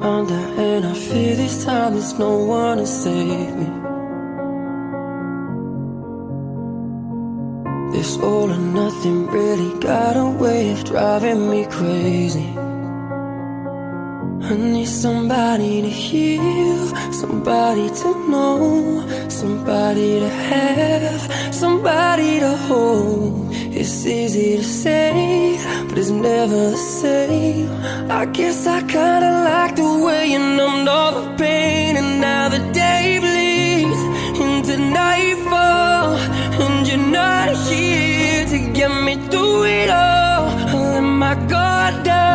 under, and I fear this time there's no one to save me. This all or nothing really got a way of driving me crazy. I need somebody to heal, somebody to know, somebody to have, somebody to hold. It's easy to say, but it's never the same. I guess I kinda like the way you numbed all the pain, and now the day bleeds into nightfall, and you're not here to get me through it all. I let my guard down,